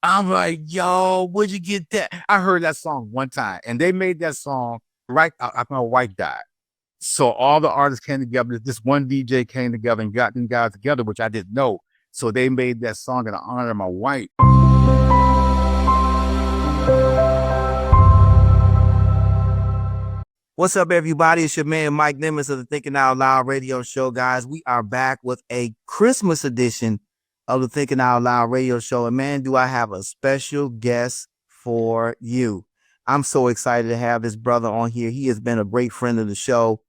I'm like, yo, where'd you get that? I heard that song one time, and they made that song right after my wife died. So all the artists came together. This one DJ came together and got them guys together, which I didn't know. So they made that song in honor of my wife. What's up, everybody? It's your man, Mike Nimitz of the Thinking Out Loud radio show, guys. We are back with a Christmas edition of the Thinking Out Loud radio show. And man, do I have a special guest for you. I'm so excited to have this brother on here. He has been a great friend of the show,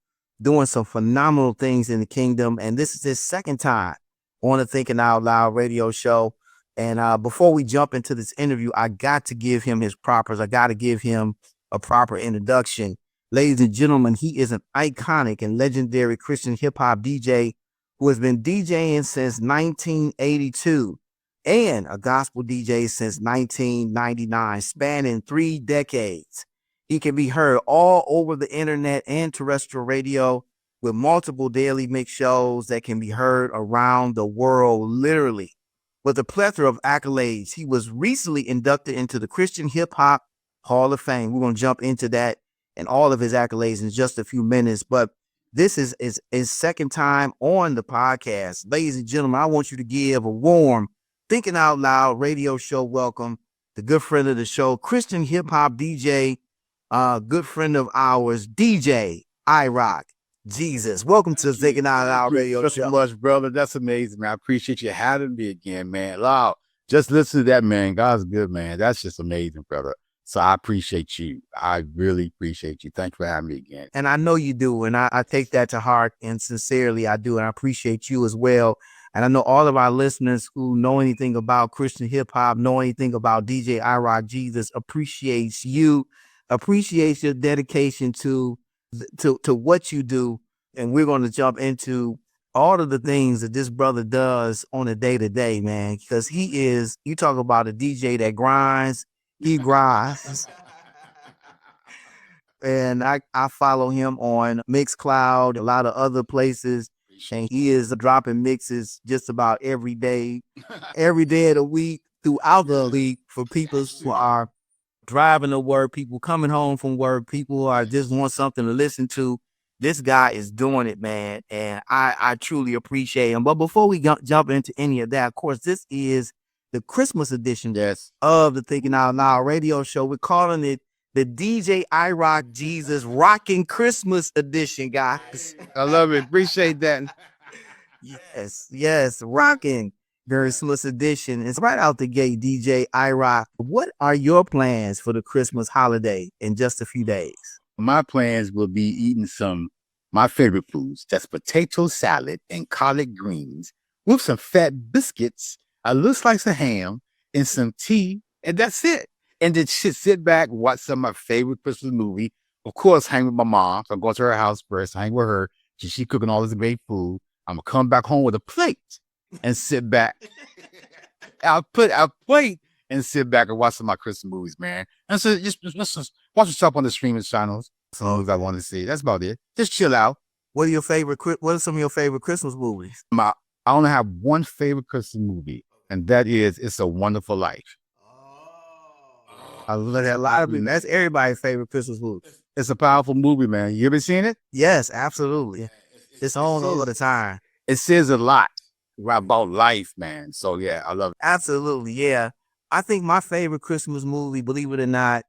doing some phenomenal things in the kingdom. And this is his second time on the Thinking Out Loud radio show. And before we jump into this interview, I got to give him his propers. I got to give him a proper introduction. Ladies and gentlemen, he is an iconic and legendary Christian hip-hop DJ who has been DJing since 1982 and a gospel DJ since 1999, spanning 3 decades. He can be heard all over the internet and terrestrial radio with multiple daily mix shows that can be heard around the world, literally. With a plethora of accolades, he was recently inducted into the Christian Hip-Hop Hall of Fame. We're going to jump into that and all of his accolades in just a few minutes. But this is his second time on the podcast. Ladies and gentlemen, I want you to give a warm Thinking Out Loud radio show welcome, the good friend of the show, Christian hip-hop DJ, good friend of ours, DJ Rock Jesus. Welcome to the Thinking Out Loud radio show. So much, brother. That's amazing, man. I appreciate you having me again, man. Loud. Just listen to that, man. God's good, man. That's just amazing, brother. So I appreciate you. I really appreciate you. Thanks for having me again. And I know you do. And I take that to heart, and sincerely I do. And I appreciate you as well. And I know all of our listeners who know anything about Christian hip hop, know anything about DJ Rock Jesus, appreciates you, appreciates your dedication to what you do. And we're going to jump into all of the things that this brother does on a day-to-day, man, because you talk about a DJ that grinds. He grinds. And I follow him on Mixcloud, a lot of other places. And he is dropping mixes just about every day of the week, throughout the week, for people who are driving to work, people coming home from work, people who are just want something to listen to. This guy is doing it, man. And I truly appreciate him. But before we jump into any of that, of course, this is the Christmas edition of the Thinking Out Loud radio show. We're calling it the DJ Rock Jesus Rockin' Christmas Edition, guys. I love it. Appreciate that. Yes, rocking Christmas edition. It's right out the gate, DJ Rock. What are your plans for the Christmas holiday in just a few days? My plans will be eating my favorite foods. That's potato salad and collard greens with some fat biscuits, a little slice of ham, and some tea, and that's it. And then sit back, watch some of my favorite Christmas movie. Of course, hang with my mom. So I'm going to her house first, hang with her. She cooking all this great food. I'm going to come back home with a plate and sit back. I'll put a plate and sit back and watch some of my Christmas movies, man. And so just watch yourself on the streaming channels. Songs I want to see. That's about it. Just chill out. What are some of your favorite Christmas movies? I only have one favorite Christmas movie, and that is It's a Wonderful Life. I love that. A lot of people. That's everybody's favorite Christmas movie. It's a powerful movie, man. You ever seen it? Yes, absolutely. It's on all the time. It says a lot about life, man. So yeah, I love it. Absolutely, yeah. I think my favorite Christmas movie, believe it or not,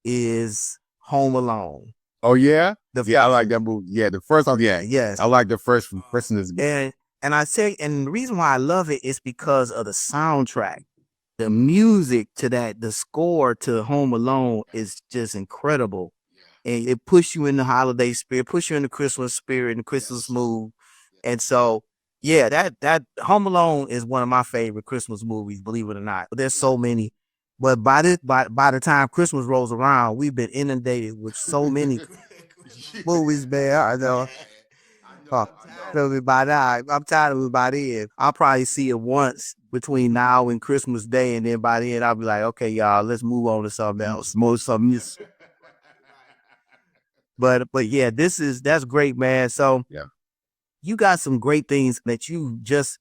is Home Alone. Oh yeah? I like that movie. Yeah, the first one. Yeah, yes. I like the first one. And I say, and the reason why I love it is because of the soundtrack. The music to that, the score to Home Alone is just incredible. And it pushes you in the holiday spirit, push you in the Christmas spirit, and the Christmas mood. And so, yeah, that Home Alone is one of my favorite Christmas movies, believe it or not. There's so many. But by the time Christmas rolls around, we've been inundated with so many movies, man. I know. By now, I'm tired of it by then. I'll probably see it once between now and Christmas Day, and then by then I'll be like, okay, y'all, let's move on to something else. But yeah, that's great, man. So yeah, you got some great things that you just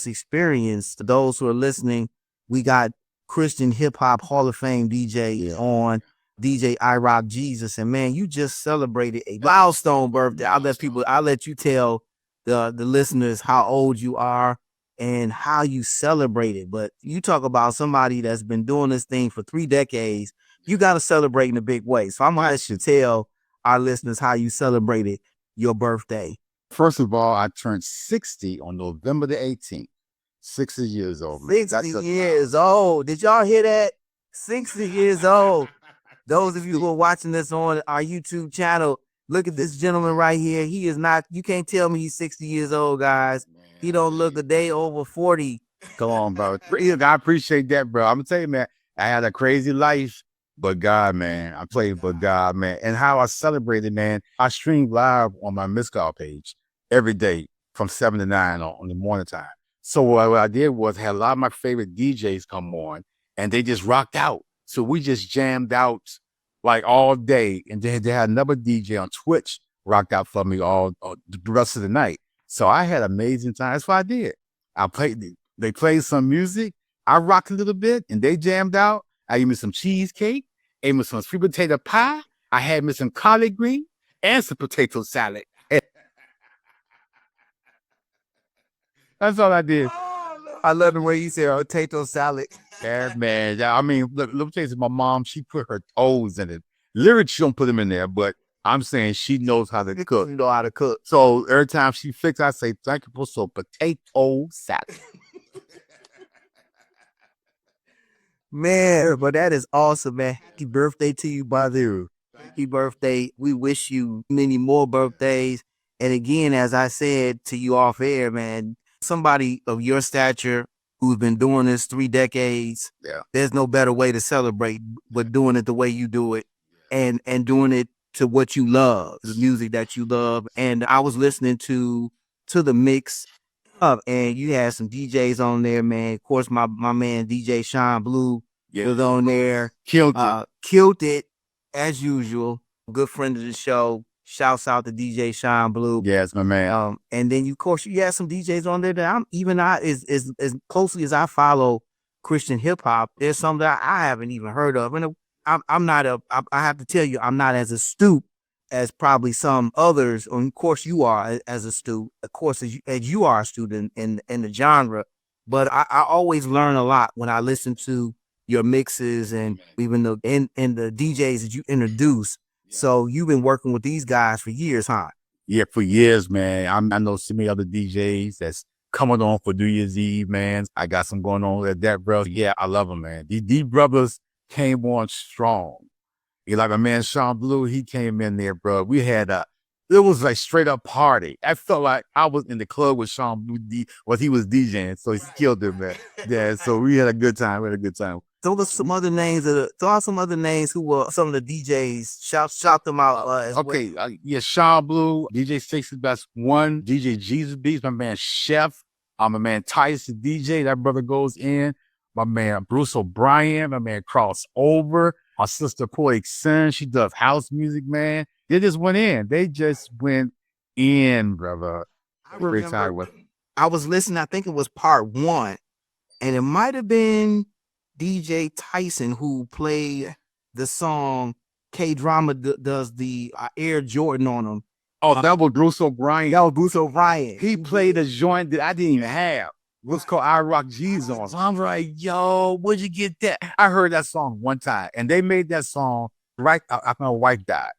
experienced. To those who are listening, we got Christian Hip Hop Hall of Fame DJ on DJ I Rock Jesus. And man, you just celebrated a milestone birthday. I'll let you tell the listeners how old you are and how you celebrated. But you talk about somebody that's been doing this thing for 3 decades. You got to celebrate in a big way. So I'm going to let you tell our listeners how you celebrated your birthday. First of all, I turned 60 on November the 18th. 60 years old. 60 years old. Did y'all hear that? 60 years old. Those of you who are watching this on our YouTube channel, look at this gentleman right here. He is not, you can't tell me he's 60 years old, guys. He don't look a day over 40. Come on, bro. I appreciate that, bro. I'm gonna tell you, man, I had a crazy life, but God, man, I played for God, man. And how I celebrated, man, I streamed live on my missed call page every day from 7 to 9 on the morning time. So what I did was had a lot of my favorite DJs come on and they just rocked out. So we just jammed out like all day. And then they had another DJ on Twitch rocked out for me all the rest of the night. So I had an amazing time. That's what I did. They played some music. I rocked a little bit and they jammed out. I ate me some cheesecake, ate me some sweet potato pie. I had me some collard green and some potato salad. That's all I did. I love the way you say potato salad. Yeah, man. I mean, look, let me tell you, my mom, she put her toes in it. Literally, she don't put them in there, but I'm saying she knows how to cook. You know how to cook. So every time she fixes, I say, thank you for some potato salad. Man, but that is awesome, man. Happy birthday to you, brother. Happy birthday. We wish you many more birthdays. And again, as I said to you off air, man, somebody of your stature who's been doing this 3 decades, there's no better way to celebrate but doing it the way you do it and doing it to what you love, the music that you love. And I was listening to the mix up and you had some DJs on there, man. Of course, my man DJ Sean Blue was on there. Killed it as usual. Good friend of the show. Shouts out to DJ Sean Blue. Yes, my man. And then, of course, you had some DJs on there that as closely as I follow Christian hip hop, there's some that I haven't even heard of. And I have to tell you, I'm not as astute as probably some others. And of course, you are as astute. Of course, as you are a student in the genre. But I always learn a lot when I listen to your mixes and even the DJs that you introduce. So you've been working with these guys for years, huh? Yeah, for years, man. I know so many other DJs that's coming on for New Year's Eve, man. I got some going on with that, bro. Yeah, I love them, man. These brothers came on strong. Like my man Sean Blue, he came in there, bro. We had it was like straight up party. I felt like I was in the club with Sean Blue, he was DJing, so he killed it, man. Yeah, so we had a good time. Throw some other names. Some other names who were some of the DJs. Shout them out. Okay, Sean Blue, DJ Sixty Best One, DJ Jesus Beats, my man Chef, my man Titus the DJ. That brother goes in. My man Bruce O'Brien, my man Crossover, my sister Poetic Sin. She does house music, man. They just went in. They just went in, brother. I was listening. I think it was part 1, and it might have been DJ Tyson who played the song K-Drama does the Air Jordan on them. Oh, that was Bruce O'Brien. He played a joint that I didn't even have. It was called I Rock Jesus on. So I'm like, yo, where'd you get that? I heard that song one time and they made that song right after my wife died.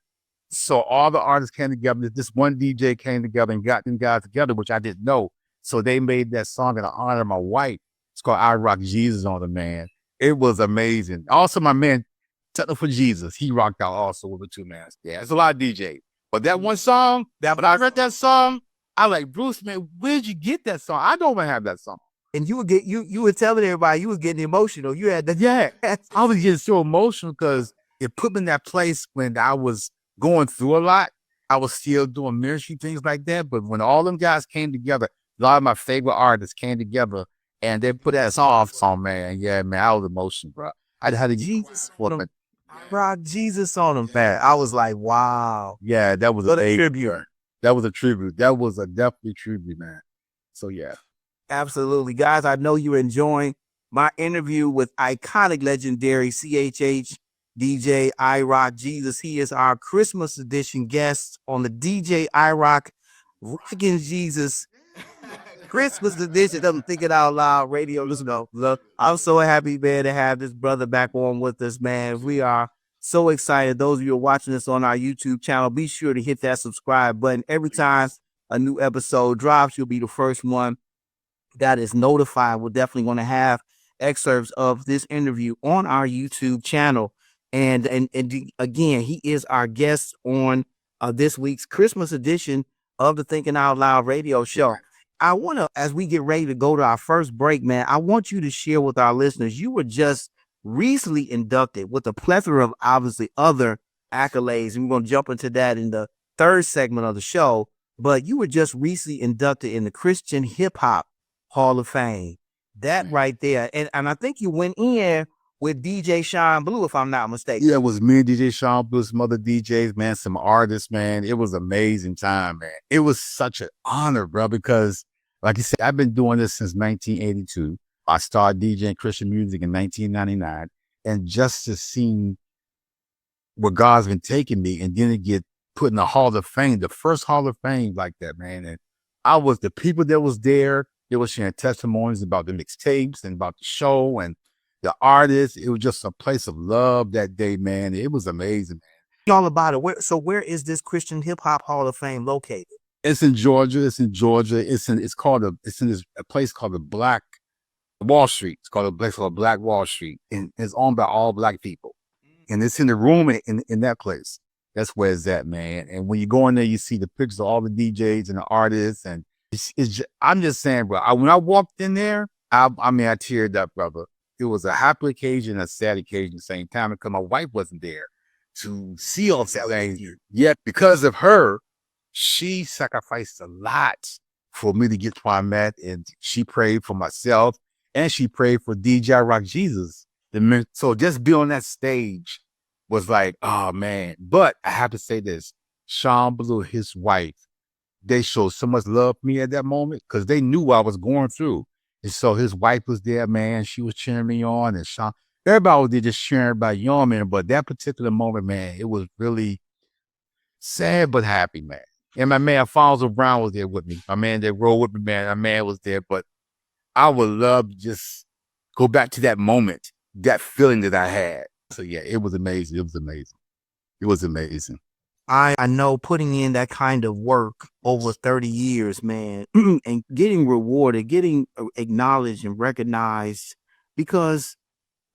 So all the artists came together. This one DJ came together and got them guys together, which I didn't know. So they made that song in honor of my wife. It's called I Rock Jesus on the man. It was amazing. Also, my man, Technical Jesus, he rocked out also with the 2 man. Yeah, it's a lot of DJs. But that one song, when I read that song, I like, Bruce, man, where'd you get that song? I don't even have that song. And you were telling everybody you was getting emotional. You had that. Yeah, I was getting so emotional because it put me in that place when I was going through a lot. I was still doing ministry, things like that. But when all them guys came together, a lot of my favorite artists came together and they put that song, man. Yeah, man, I was emotional, bro. I had a Jesus for them. Rock Jesus on them, man. I was like, wow. Yeah, that was a tribute. That was a tribute. That was a definitely tribute, man. So yeah. Absolutely. Guys, I know you're enjoying my interview with iconic, legendary CHH DJ Rock Jesus. He is our Christmas edition guest on the DJ ROCKiN Jesus Christmas edition of the Thinking Out Loud radio. Look, I'm so happy, man, to have this brother back on with us, man. We are so excited. Those of you who are watching this on our YouTube channel, be sure to hit that subscribe button. Every time a new episode drops, you'll be the first one that is notified. We're definitely going to have excerpts of this interview on our YouTube channel. And again, he is our guest on this week's Christmas edition of the Thinking Out Loud radio show. I want to, as we get ready to go to our first break, man, I want you to share with our listeners, you were just recently inducted with a plethora of obviously other accolades. And we're going to jump into that in the third segment of the show. But you were just recently inducted in the Christian Hip Hop Hall of Fame. That right there. And I think you went in with DJ Sean Blue, if I'm not mistaken. Yeah, it was me and DJ Sean Blue, some other DJs, man, some artists, man. It was amazing time, man. It was such an honor, bro, because like you said, I've been doing this since 1982. I started DJing Christian music in 1999. And just to see where God's been taking me and then to get put in the Hall of Fame, the first Hall of Fame like that, man. And the people that was there, they were sharing testimonies about the mixtapes and about the show and the artists. It was just a place of love that day, man. It was amazing, man. All about it. Where is this Christian Hip Hop Hall of Fame located? It's in Georgia. It's in a place called the Black Wall Street. It's called a place called Black Wall Street, and it's owned by all Black people. And it's in the room in that place. That's where it's at, man. And when you go in there, you see the pictures of all the DJs and the artists, and I'm just saying, bro. When I walked in there, I teared up, brother. It was a happy occasion, a sad occasion at the same time, because my wife wasn't there to see all that. Yet, because of her, she sacrificed a lot for me to get to where I'm at, and she prayed for myself, and she prayed for DJ Rock Jesus. So just be on that stage was like, oh man. But I have to say this: Sean Blue, his wife, they showed so much love for me at that moment because they knew what I was going through. And so his wife was there, man. She was cheering me on, and Sean, everybody was there just cheering everybody on, man. But that particular moment, man, it was really sad but happy, man. And my man Alfonso Brown was there with me. My man that rode with me, man. My man was there. But I would love to just go back to that moment, that feeling that I had. So yeah, it was amazing. It was amazing. It was amazing. I know putting in that kind of work over 30 years, man, and getting rewarded, getting acknowledged and recognized, because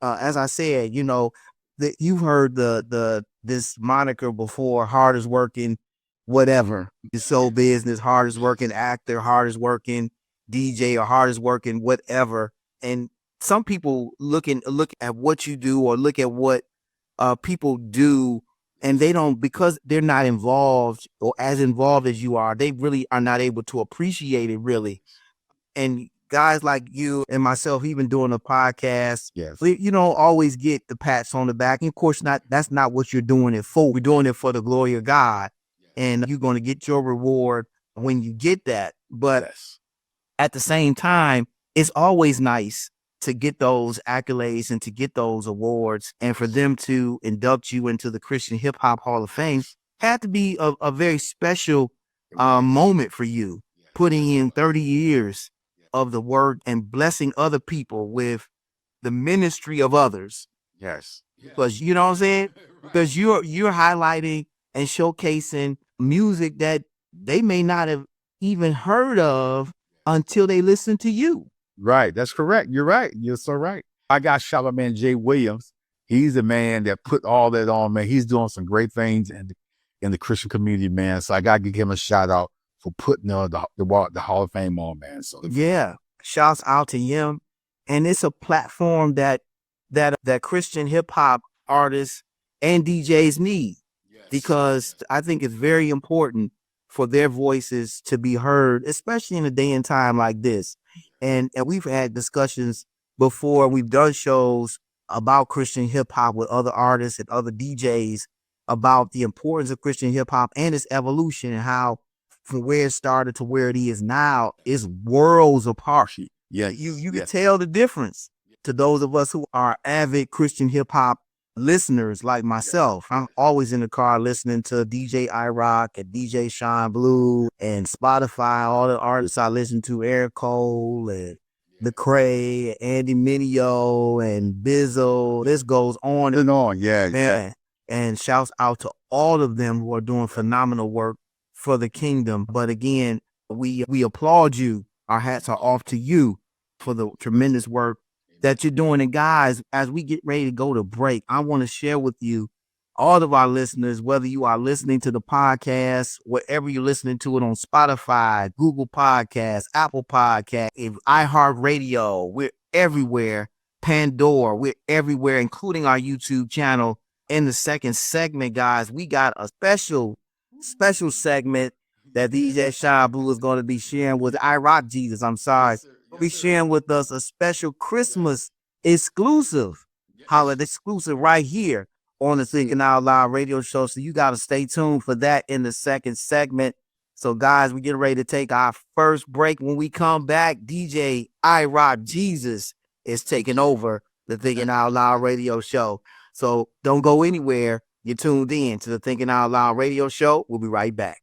as I said, you know, that you've heard this moniker before: hardest working, whatever. It's so business, hardest working actor, hardest working DJ, or hardest working whatever. And some people look at what you do or look at what people do, and they don't, because they're not involved or as involved as you are, they really are not able to appreciate it, really. And guys like you and myself, even doing a podcast, Yes, you don't always get the pats on the back. And of course, that's not what you're doing it for. We're doing it for the glory of God, and you're going to get your reward when you get that. But yes, at the same time, it's always nice to get those accolades and to get those awards, and for them to induct you into the Christian Hip Hop Hall of Fame had to be a very special moment for you, putting in 30 years of the work and blessing other people with the ministry of others. yes. Because you know what I'm saying? Because you're highlighting and showcasing music that they may not have even heard of until they listen to you. Right. That's correct. You're right. You're so right. I got shout out man Jay Williams. He's the man that put all that on, man. He's doing some great things in the Christian community, man. So I gotta give him a shout out for putting the Hall of Fame on, man. So yeah, shouts out to him. And it's a platform that Christian hip hop artists and DJs need, because I think it's very important for their voices to be heard, especially in a day and time like this. And we've had discussions before. We've done shows about Christian hip hop with other artists and other DJs about the importance of Christian hip hop and its evolution, and how from where it started to where it is now is worlds apart. yeah, You can tell the difference. to those of us who are avid Christian hip hop listeners like myself, I'm always in the car listening to DJ iRock and DJ Sean Blue and Spotify, all the artists I listen to, Eric Cole and Lecrae, Andy Mineo and Bizzo. This goes on And on, yeah. man. And shouts out to all of them who are doing phenomenal work for the kingdom. But again, we applaud you. Our hats are off to you for the tremendous work that you're doing. And guys, as we get ready to go to break, I want to share with you, all of our listeners, whether you are listening to the podcast, wherever you're listening to it on Spotify, Google Podcasts, Apple Podcasts, iHeartRadio, we're everywhere. Pandora, we're everywhere, including our YouTube channel. In the second segment, guys, we got a special segment that DJ Sean Blue is going to be sharing with iRock Jesus. I'm sorry. He'll be sharing with us a special Christmas exclusive, holiday exclusive right here on the Thinking Out Loud radio show. So you got to stay tuned for that in the second segment. So guys, we get ready to take our first break. When we come back, DJ iRock Jesus is taking over the Thinking Out Loud radio show. So don't go anywhere. You're tuned in to the Thinking Out Loud radio show. We'll be right back.